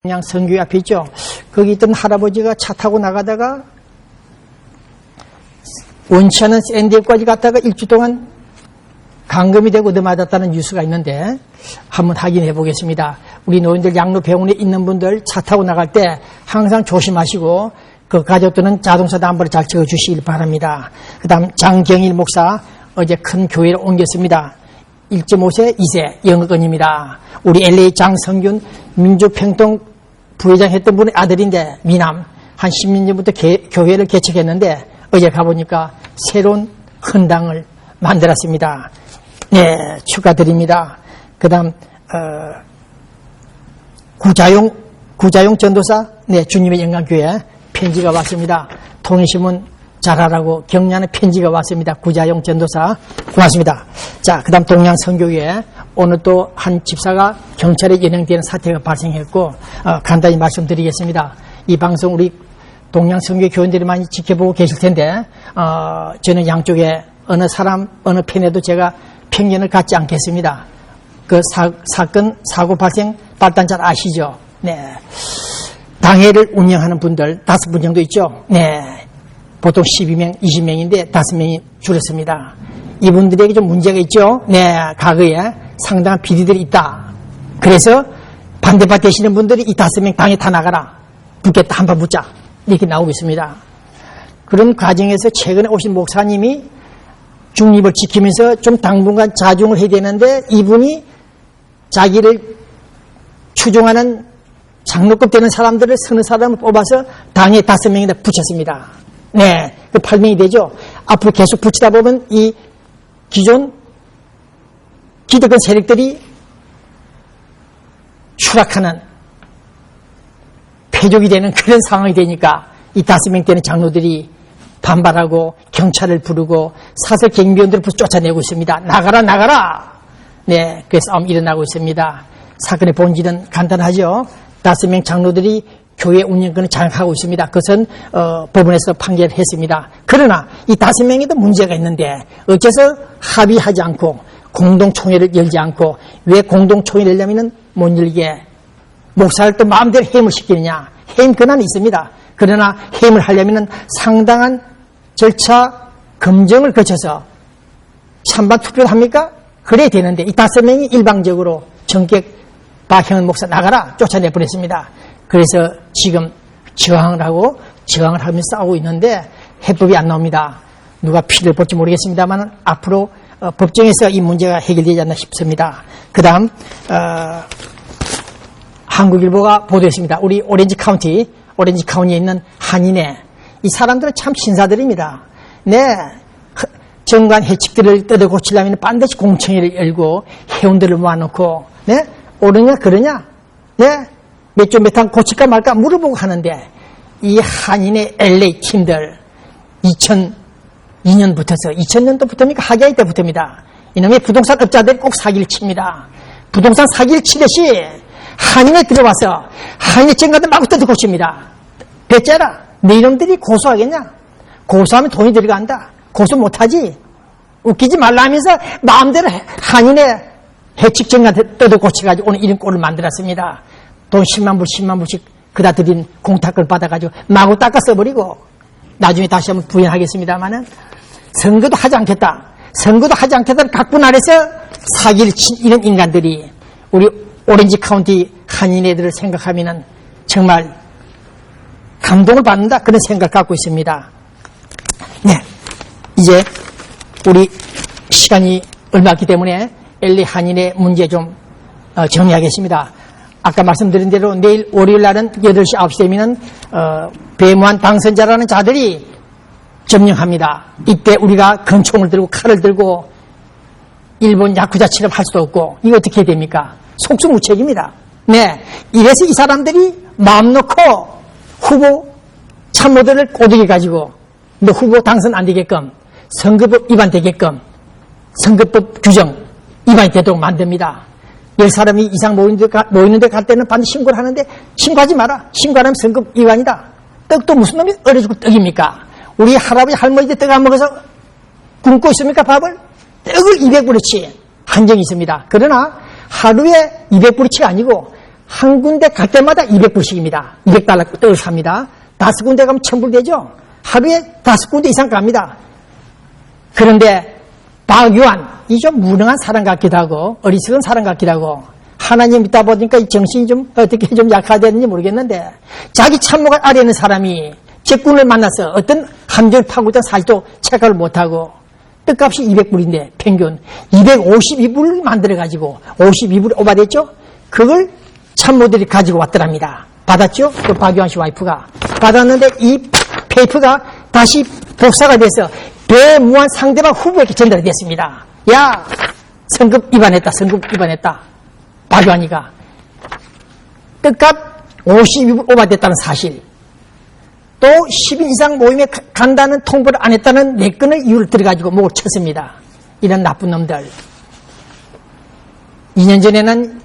그냥 성교 앞에 있죠. 거기 있던 할아버지가 차 타고 나가다가 원치 않은 샌드까지 갔다가 일주 동안 감금이 되고 얻어맞았다는 뉴스가 있는데 한번 확인해 보겠습니다. 우리 노인들 양로병원에 있는 분들 차 타고 나갈 때 항상 조심하시고 그 가족들은 자동차 담보를 잘 채워주시길 바랍니다. 그 다음 장경일 목사 어제 큰 교회를 옮겼습니다. 1.5세 2세 영어권입니다. 우리 LA 장성균 민주평통 부회장 했던 분의 아들인데 미남 한 10년 전부터 교회를 개척했는데 어제 가보니까 새로운 헌당을 만들었습니다. 네, 축하드립니다. 그 다음 구자용 전도사 네, 주님의 영광교회 편지가 왔습니다. 통일신문 잘하라고 격려하는 편지가 왔습니다. 구자용 전도사 고맙습니다. 자, 그 다음 동양선교회 오늘 또 한 집사가 경찰에 연행되는 사태가 발생했고 간단히 말씀드리겠습니다. 이 방송 우리 동양선교회 교인들이 많이 지켜보고 계실 텐데 저는 양쪽에 어느 사람 어느 편에도 제가 편견을 갖지 않겠습니다. 그 사건 사고 발생 발단 잘 아시죠? 네, 당회를 운영하는 분들 5분 정도 있죠. 네, 보통 12명, 20명인데 5명이 줄었습니다. 이분들에게 좀 문제가 있죠. 네, 과거에 상당한 비리들이 있다. 그래서 반대파 되시는 분들이 이 5명 당에 다 나가라. 붙겠다, 한판 붙자. 이렇게 나오고 있습니다. 그런 과정에서 최근에 오신 목사님이 중립을 지키면서 좀 당분간 자중을 해야 되는데 이분이 자기를 추종하는 장로급 되는 사람들을 서너 사람을 뽑아서 당에 5명이나 붙였습니다. 네, 그 8명이 되죠. 앞으로 계속 붙이다 보면 이 기존 기득권 세력들이 추락하는 패족이 되는 그런 상황이 되니까 이 5명 되는 장로들이 반발하고 경찰을 부르고 사설 경비원들을 쫓아내고 있습니다. 나가라 나가라. 네, 그 싸움이 일어나고 있습니다. 사건의 본질은 간단하죠. 5명 장로들이 교회 운영권을 장악하고 있습니다. 그것은 법원에서 판결을 했습니다. 그러나 이 5명에도 문제가 있는데 어째서 합의하지 않고 공동총회를 열지 않고 왜 공동총회를 열려면 못 열게 목사를 또 마음대로 해임을 시키느냐. 해임 권한이 있습니다. 그러나 해임을 하려면 상당한 절차 검증을 거쳐서 찬반 투표를 합니까? 그래야 되는데 이 5명이 일방적으로 정격 박형은 목사 나가라 쫓아내버렸습니다. 그래서 지금 저항을 하면서 싸우고 있는데 해법이 안 나옵니다. 누가 피를 볼지 모르겠습니다만 앞으로 법정에서 이 문제가 해결되지 않나 싶습니다. 그 다음 한국일보가 보도했습니다. 우리 오렌지 카운티에 있는 한인회 이 사람들은 참 신사들입니다. 네, 정관 해칙들을 뜯어 고치려면 반드시 공청회를 열고 회원들을 모아놓고 네, 옳으냐 그러냐 네, 몇 조 몇 항 고칠까 말까 물어보고 하는데 이 한인의 LA 팀들 2002년부터서 2000년도부터입니까? 하계이 때부터입니다. 이놈의 부동산 업자들이 꼭 사기를 칩니다. 부동산 사기를 치듯이 한인에 들어와서 한인의 정가들 마구 뜯어 고칩니다. 배째라 네 이놈들이 고소하겠냐? 고소하면 돈이 들어간다. 고소 못하지. 웃기지 말라 하면서 마음대로 한인의 해칙 정가 뜯어 고쳐가지고 오늘 이런 꼴을 만들었습니다. 돈 10만 불씩 그다 드린 공탁을 받아가지고 마구 닦아 써버리고 나중에 다시 한번 부인하겠습니다만은 선거도 하지 않겠다는 각본 아래서 사기를 친 이런 인간들이 우리 오렌지 카운티 한인애들을 생각하면은 정말 감동을 받는다 그런 생각을 갖고 있습니다. 네, 이제 우리 시간이 얼마 없기 때문에 LA 한인의 문제 좀 정리하겠습니다. 아까 말씀드린 대로 내일 월요일 날은 8시 9시 되면은 배무한 당선자라는 자들이 점령합니다. 이때 우리가 권총을 들고 칼을 들고 일본 야쿠자처럼 할 수도 없고 이거 어떻게 해야 됩니까? 속수무책입니다. 네, 이래서 이 사람들이 마음 놓고 후보 참모들을 꼬드겨 가지고 너 후보 당선 안 되게끔 선거법 위반되게끔 선거법 규정 위반이 되도록 만듭니다. 10사람이 이상 모이는데 갈 때는 반드시 신고를 하는데 신고하지 마라. 신고하면 선거 위반이다. 떡도 무슨 놈이 얼어 죽고 떡입니까? 우리 할아버지 할머니들 떡 안 먹어서 굶고 있습니까? 밥을? 떡을 200불어치 한정이 있습니다. 그러나 하루에 200불어치가 아니고 한 군데 갈 때마다 200불씩입니다. 200달러 떡을 삽니다. 5군데 가면 1000불 되죠? 하루에 5군데 이상 갑니다. 그런데 박유한, 이 좀 무능한 사람 같기도 하고, 어리석은 사람 같기도 하고, 하나님 믿다 보니까 이 정신이 좀 어떻게 좀 약화되는지 모르겠는데, 자기 참모가 아래 있는 사람이 적군을 만나서 어떤 함정을 파고 있던 사실도 체크를 못하고, 떡값이 200불인데, 평균 252불을 만들어가지고, 52불이 오바됐죠? 그걸 참모들이 가지고 왔더랍니다. 받았죠? 그 박유한 씨 와이프가. 받았는데 이 페이퍼가 다시 복사가 돼서 배무한 상대방 후보에게 전달이 됐습니다. 야, 성급 위반했다. 박유한이가. 떡값 52불 오바됐다는 사실. 또 10인 이상 모임에 간다는 통보를 안 했다는 내건의 이유를 들어가지고 목을 쳤습니다. 이런 나쁜 놈들. 2년 전에는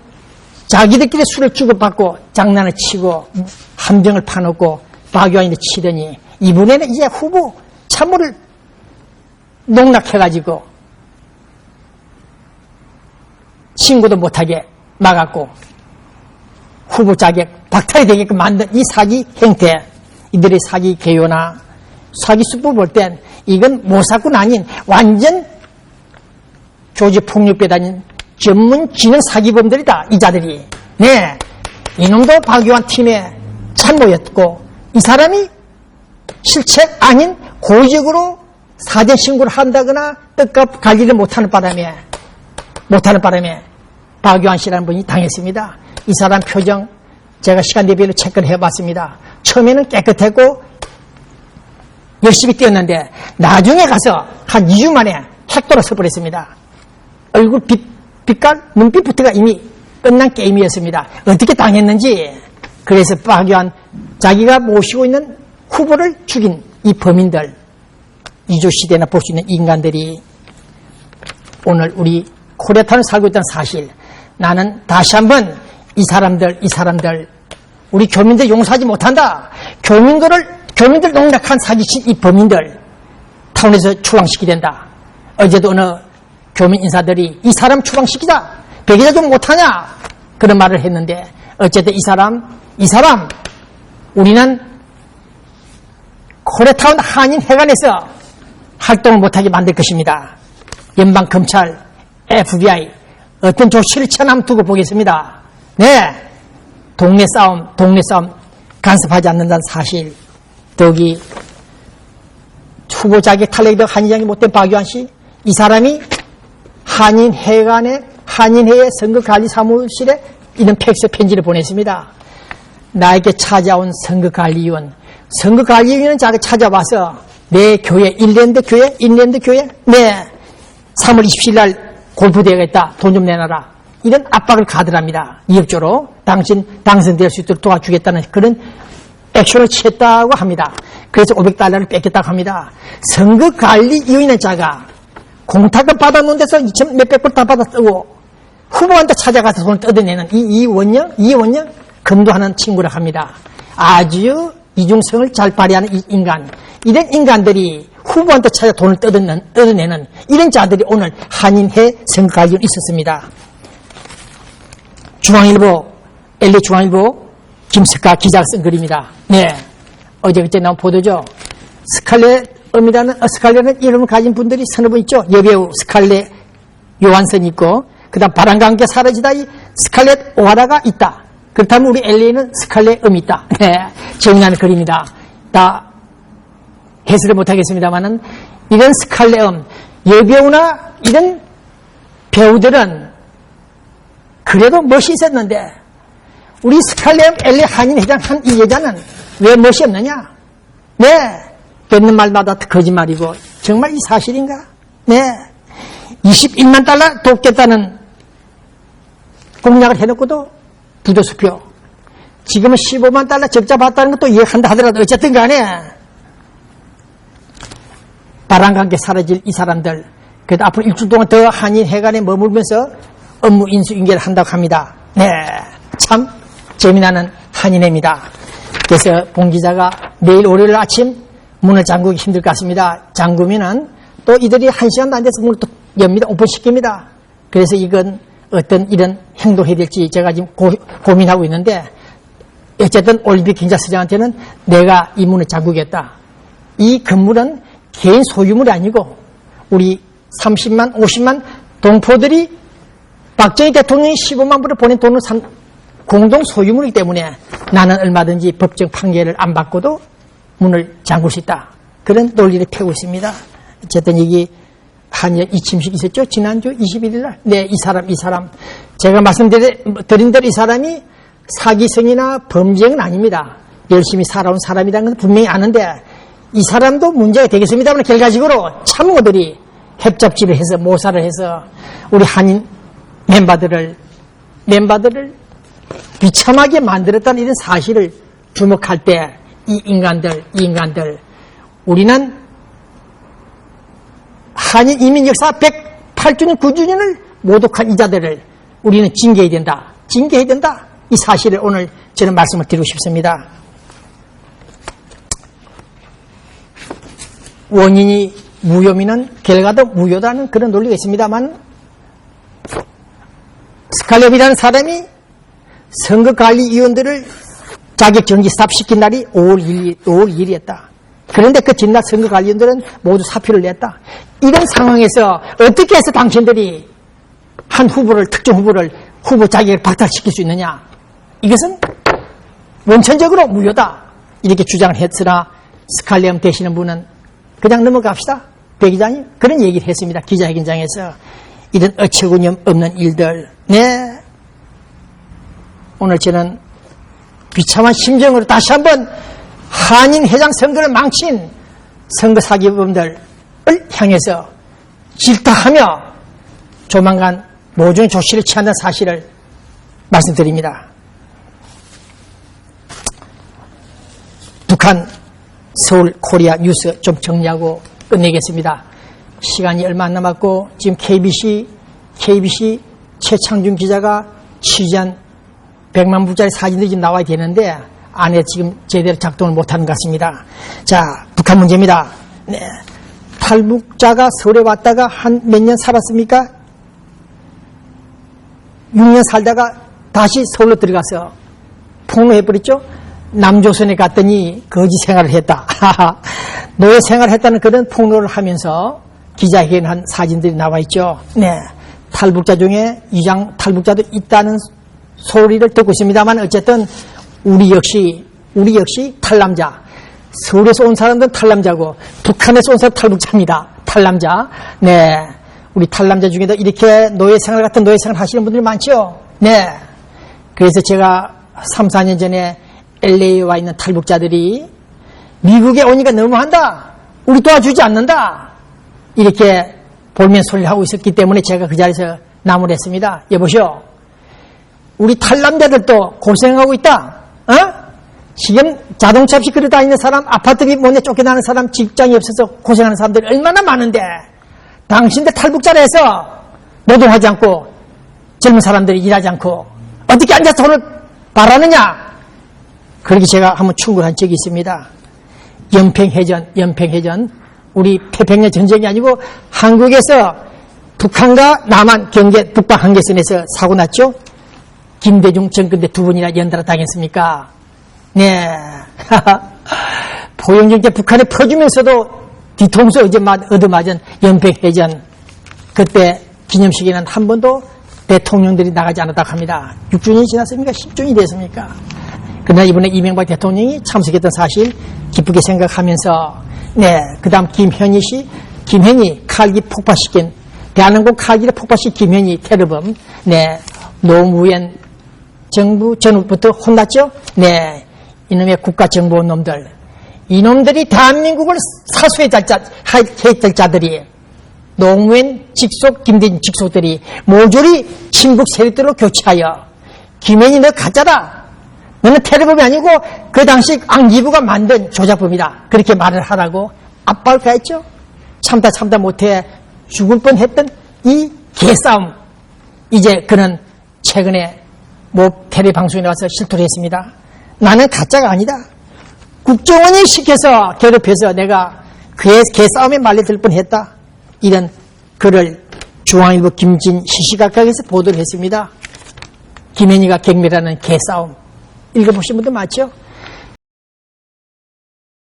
자기들끼리 술을 주고받고 장난을 치고 함정을 파놓고 박유한이를 치더니 이번에는 이제 후보 참모를 농락해가지고 신고도 못하게 막았고 후보 자격 박탈이 되게끔 만든 이 사기 행태, 이들의 사기 개요나 사기 수법을 볼 땐 이건 모사꾼 아닌 완전 조직폭력배단인 전문 지능 사기범들이다, 이 자들이. 네, 이놈도 박유한 팀의 참모였고, 이 사람이 실체 아닌 고의적으로 사전 신고를 한다거나 떡값 관리를 못하는 바람에 박유한 씨라는 분이 당했습니다. 이 사람 표정 제가 시간 대비로 체크를 해봤습니다. 처음에는 깨끗했고 열심히 뛰었는데 나중에 가서 한 2주 만에 핵 돌아서 버렸습니다. 얼굴 빛깔, 눈빛부터가 이미 끝난 게임이었습니다. 어떻게 당했는지. 그래서 박유한 자기가 모시고 있는 후보를 죽인 이 범인들, 이조시대나 볼 수 있는 인간들이 오늘 우리 코리아타운에 살고 있다는 사실, 나는 다시 한번 이 사람들 우리 교민들 용서하지 못한다. 교민들 농락한 사기친 이 범인들 타운에서 추방시키야 된다. 어제도 어느 교민 인사들이 이 사람 추방시키자, 배기자 좀 못하냐, 그런 말을 했는데, 어쨌든 이 사람 우리는 코리아타운 한인 회관에서 활동을 못하게 만들 것입니다. 연방검찰, FBI 어떤 조치를 취하면 두고 보겠습니다. 네, 동네 싸움 간섭하지 않는다는 사실. 더욱이 후보 자격 탈락이 되어 한의장이 못된 박유한 씨, 이 사람이 한인회관의 한인회의 선거관리사무실에 이런 팩스 편지를 보냈습니다. 나에게 찾아온 선거관리위원은 자기 찾아와서 내 교회, 인랜드 교회, 네, 3월 27일 날 골프대회가 있다. 돈 좀 내놔라. 이런 압박을 가더랍니다. 이협조로 당신 당선될 수 있도록 도와주겠다는 그런 액션을 취했다고 합니다. 그래서 500달러를 뺏겼다고 합니다. 선거관리위원회 자가 공탁금 받아놓은 데서 2천 몇백 불 다 받았고 후보한테 찾아가서 돈을 뜯어내는 이 원령 검도하는 친구라 합니다. 아주 이중성을 잘 발휘하는 이 인간, 이런 인간들이 후보한테 찾아 돈을 뜯어내는 이런 자들이 오늘 한인회 선거관리위원회에 있었습니다. LA 중앙일보 김석가 기자가 쓴 글입니다. 네, 어제 그때 나온 보도죠. 스칼렛은 이름을 가진 분들이 서너 분 있죠. 여배우 스칼렛 요한슨이 있고, 그 다음 바람과 함께 사라지다 이 스칼렛 오하라가 있다. 그렇다면 우리 LA는 스칼렛 있다. 네, 재미나는 글입니다. 다 해설을 못하겠습니다만은 이런 스칼렛 여배우나 이런 배우들은 그래도 멋이 있었는데 우리 스칼렛 LA 한인회장 한 이 여자는 왜 멋이 없느냐? 네, 뱉는 말마다 거짓말이고 정말 이 사실인가? 네, 21만 달러 돕겠다는 공약을 해놓고도 부도수표. 지금은 15만 달러 적자 받다는 것도 이해한다 하더라도 어쨌든 간에 바람과 함께 사라질 이 사람들, 그래도 앞으로 일주일 동안 더 한인회관에 머물면서 업무 인수인계를 한다고 합니다. 네, 참 재미나는 한인회입니다. 그래서 봉 기자가 내일 월요일 아침 문을 잠그기 힘들 것 같습니다. 잠그면은 또 이들이 1시간도 안 돼서 문을 또 엽니다. 오픈시킵니다. 그래서 이건 어떤 이런 행동해야 될지 제가 지금 고민하고 있는데, 어쨌든 올림픽 경찰서장한테는 내가 이 문을 잠그겠다. 이 건물은 개인 소유물이 아니고 우리 30만, 50만 동포들이 박정희 대통령이 15만 불을 보낸 돈을 산 공동 소유물이기 때문에 나는 얼마든지 법정 판결을 안 받고도 문을 잠글 수 있다. 그런 논리를 펴고 있습니다. 어쨌든 여기 한일 이침식 있었죠? 지난주 21일 날. 네, 이 사람. 제가 말씀드린 대로 이 사람이 사기성이나 범죄는 아닙니다. 열심히 살아온 사람이라는 건 분명히 아는데 이 사람도 문제가 되겠습니다만 결과적으로 참모들이 협잡지를 해서 모사를 해서 우리 한인 멤버들을 비참하게 만들었다는 이런 사실을 주목할 때 이 인간들 우리는 한인 이민 역사 108주년 9주년을 모독한 이자들을 우리는 징계해야 된다. 이 사실을 오늘 저는 말씀을 드리고 싶습니다. 원인이 무효면은 결과도 무효다는 그런 논리가 있습니다만 스칼렙이라는 사람이 선거관리위원들을 자격정지 스탑시킨 날이 5월 2일이었다. 그런데 그 전날 선거관리위원들은 모두 사표를 냈다. 이런 상황에서 어떻게 해서 당신들이 한 후보를, 특정 후보를 후보 자격을 박탈시킬 수 있느냐. 이것은 원천적으로 무효다. 이렇게 주장을 했으나 스칼렘 되시는 분은 그냥 넘어갑시다. 배 기자님 그런 얘기를 했습니다. 기자회견장에서. 이런 어처구니 없는 일들. 네. 오늘 저는 비참한 심정으로 다시 한번 한인 회장 선거를 망친 선거 사기범들을 향해서 질타하며 조만간 모종의 조치를 취한다는 사실을 말씀드립니다. 북한 서울 코리아 뉴스 좀 정리하고 끝내겠습니다. 시간이 얼마 안 남았고 지금 KBC 최창준 기자가 취재한 100만 부짜리 사진들이 지금 나와야 되는데 안에 지금 제대로 작동을 못하는 것 같습니다. 자, 북한 문제입니다. 네. 탈북자가 서울에 왔다가 한 몇 년 살았습니까? 6년 살다가 다시 서울로 들어가서 폭로해버렸죠? 남조선에 갔더니 거지 생활을 했다. 노예 생활을 했다는 그런 폭로를 하면서 기자회견한 사진들이 나와 있죠. 네. 탈북자 중에 이장 탈북자도 있다는 소리를 듣고 있습니다만 어쨌든 우리 역시 탈남자. 서울에서 온 사람들은 탈남자고 북한에서 온 사람은 탈북자입니다. 탈남자. 네. 우리 탈남자 중에도 이렇게 노예생활 같은 노예생활 하시는 분들이 많죠. 네. 그래서 제가 3, 4년 전에 LA에 와 있는 탈북자들이 미국에 오니까 너무한다. 우리 도와주지 않는다. 이렇게 볼멘 소리를 하고 있었기 때문에 제가 그 자리에서 나무를 했습니다. 여보시오. 우리 탈남자들도 고생하고 있다. 지금 자동차 없이 걸어 다니는 사람, 아파트비 못내 쫓겨나는 사람, 직장이 없어서 고생하는 사람들이 얼마나 많은데 당신들 탈북자라 해서 노동하지 않고 젊은 사람들이 일하지 않고 어떻게 앉아서 돈을 바라느냐. 그렇게 제가 한번 충고한 적이 있습니다. 연평해전 우리 태평양 전쟁이 아니고 한국에서 북한과 남한 경계 북방 한계선에서 사고 났죠. 김대중 정권대 두 번이나 연달아 당했습니까? 네. 포용정 때 북한에 퍼주면서도 뒤통수 얻어맞은 연평해전 그때 기념식에는 한 번도 대통령들이 나가지 않았다고 합니다. 6주년이 지났습니까? 10주년이 됐습니까? 그러나 이번에 이명박 대통령이 참석했던 사실 기쁘게 생각하면서 네, 그 다음 김현희 칼기 폭파시킨 대한항공 칼기를 폭파시킨 김현희 테러범 네, 노무현 정부 전후부터 혼났죠? 네, 이놈의 국가정보원 놈들 이놈들이 대한민국을 사수했을 자들이 노무현 직속 김대중 직속들이 모조리 친북 세력들로 교체하여 김현희 너 가짜다. 너는 테러범이 아니고 그 당시 안기부가 만든 조작범이다. 그렇게 말을 하라고 압박을 가했죠. 참다 못해 죽을 뻔했던 이 개싸움. 이제 그는 최근에 모 텔레방송에 나와서 실토를 했습니다. 나는 가짜가 아니다. 국정원이 시켜서 괴롭혀서 내가 그의 개싸움에 말려들 뻔했다. 이런 글을 중앙일보 김진 시시각각에서 보도를 했습니다. 김현희가 경멸하는 개싸움. 읽어보신 분도 많죠?